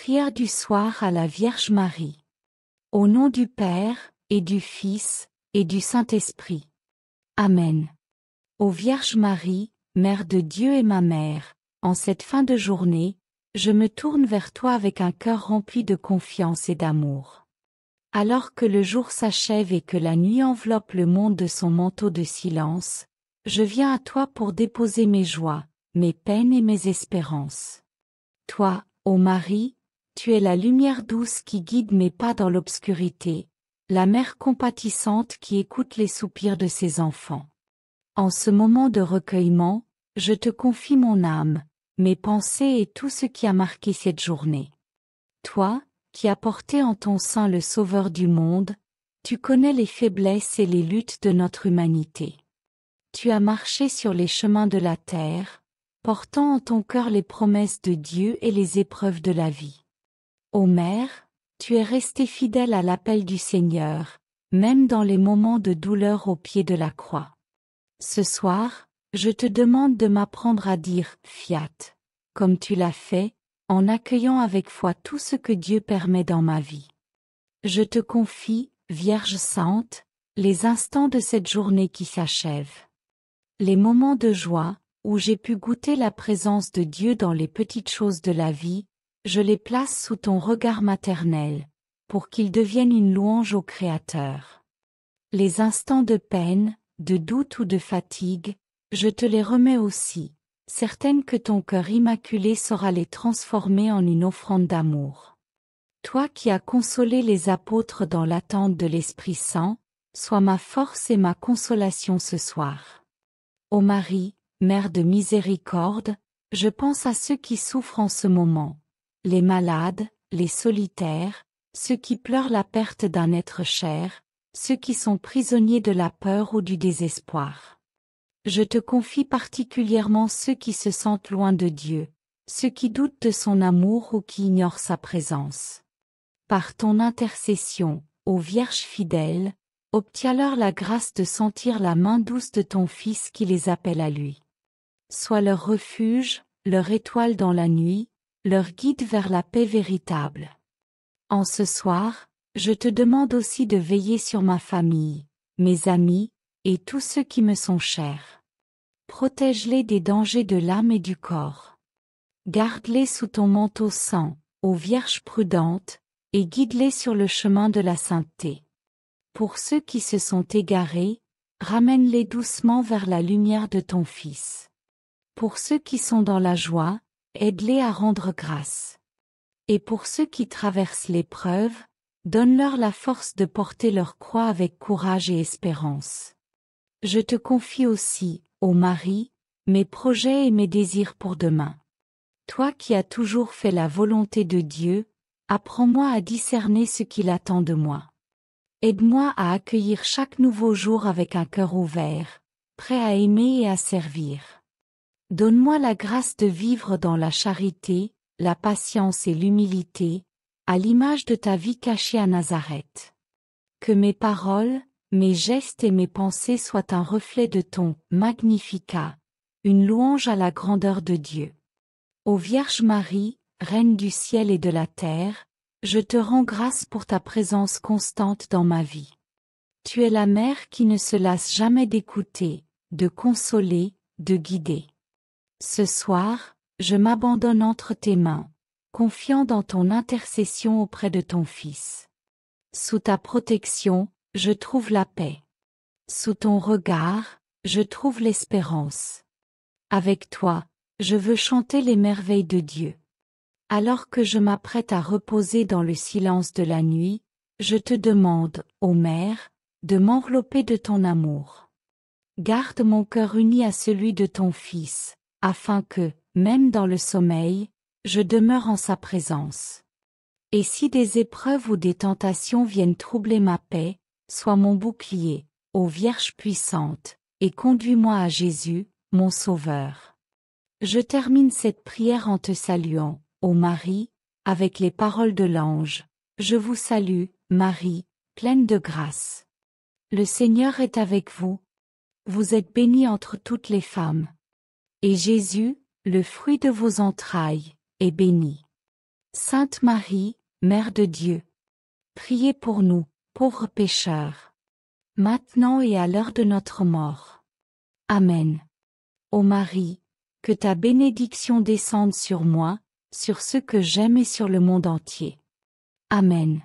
Prière du soir à la Vierge Marie. Au nom du Père, et du Fils, et du Saint-Esprit. Amen. Ô Vierge Marie, Mère de Dieu et ma mère, en cette fin de journée, je me tourne vers toi avec un cœur rempli de confiance et d'amour. Alors que le jour s'achève et que la nuit enveloppe le monde de son manteau de silence, je viens à toi pour déposer mes joies, mes peines et mes espérances. Toi, ô Marie, tu es la lumière douce qui guide mes pas dans l'obscurité, la mère compatissante qui écoute les soupirs de ses enfants. En ce moment de recueillement, je te confie mon âme, mes pensées et tout ce qui a marqué cette journée. Toi, qui as porté en ton sein le Sauveur du monde, tu connais les faiblesses et les luttes de notre humanité. Tu as marché sur les chemins de la terre, portant en ton cœur les promesses de Dieu et les épreuves de la vie. Ô Mère, tu es restée fidèle à l'appel du Seigneur, même dans les moments de douleur au pied de la croix. Ce soir, je te demande de m'apprendre à dire « Fiat », comme tu l'as fait, en accueillant avec foi tout ce que Dieu permet dans ma vie. Je te confie, Vierge Sainte, les instants de cette journée qui s'achève. Les moments de joie, où j'ai pu goûter la présence de Dieu dans les petites choses de la vie, je les place sous ton regard maternel, pour qu'ils deviennent une louange au Créateur. Les instants de peine, de doute ou de fatigue, je te les remets aussi, certaine que ton cœur immaculé saura les transformer en une offrande d'amour. Toi qui as consolé les apôtres dans l'attente de l'Esprit Saint, sois ma force et ma consolation ce soir. Ô Marie, Mère de miséricorde, je pense à ceux qui souffrent en ce moment, les malades, les solitaires, ceux qui pleurent la perte d'un être cher, ceux qui sont prisonniers de la peur ou du désespoir. Je te confie particulièrement ceux qui se sentent loin de Dieu, ceux qui doutent de son amour ou qui ignorent sa présence. Par ton intercession, ô Vierge fidèle, obtiens-leur la grâce de sentir la main douce de ton Fils qui les appelle à lui. Sois leur refuge, leur étoile dans la nuit, leur guide vers la paix véritable. En ce soir, je te demande aussi de veiller sur ma famille, mes amis, et tous ceux qui me sont chers. Protège-les des dangers de l'âme et du corps. Garde-les sous ton manteau saint, ô Vierge prudente, et guide-les sur le chemin de la sainteté. Pour ceux qui se sont égarés, ramène-les doucement vers la lumière de ton Fils. Pour ceux qui sont dans la joie, aide-les à rendre grâce. Et pour ceux qui traversent l'épreuve, donne-leur la force de porter leur croix avec courage et espérance. Je te confie aussi, ô Marie, mes projets et mes désirs pour demain. Toi qui as toujours fait la volonté de Dieu, apprends-moi à discerner ce qu'il attend de moi. Aide-moi à accueillir chaque nouveau jour avec un cœur ouvert, prêt à aimer et à servir. Donne-moi la grâce de vivre dans la charité, la patience et l'humilité, à l'image de ta vie cachée à Nazareth. Que mes paroles, mes gestes et mes pensées soient un reflet de ton Magnificat, une louange à la grandeur de Dieu. Ô Vierge Marie, Reine du ciel et de la terre, je te rends grâce pour ta présence constante dans ma vie. Tu es la mère qui ne se lasse jamais d'écouter, de consoler, de guider. Ce soir, je m'abandonne entre tes mains, confiant dans ton intercession auprès de ton Fils. Sous ta protection, je trouve la paix. Sous ton regard, je trouve l'espérance. Avec toi, je veux chanter les merveilles de Dieu. Alors que je m'apprête à reposer dans le silence de la nuit, je te demande, ô Mère, de m'envelopper de ton amour. Garde mon cœur uni à celui de ton Fils, afin que, même dans le sommeil, je demeure en sa présence. Et si des épreuves ou des tentations viennent troubler ma paix, sois mon bouclier, ô Vierge puissante, et conduis-moi à Jésus, mon Sauveur. Je termine cette prière en te saluant, ô Marie, avec les paroles de l'ange. Je vous salue, Marie, pleine de grâce. Le Seigneur est avec vous. Vous êtes bénie entre toutes les femmes. Et Jésus, le fruit de vos entrailles, est béni. Sainte Marie, Mère de Dieu, priez pour nous, pauvres pécheurs, maintenant et à l'heure de notre mort. Amen. Ô Marie, que ta bénédiction descende sur moi, sur ceux que j'aime et sur le monde entier. Amen.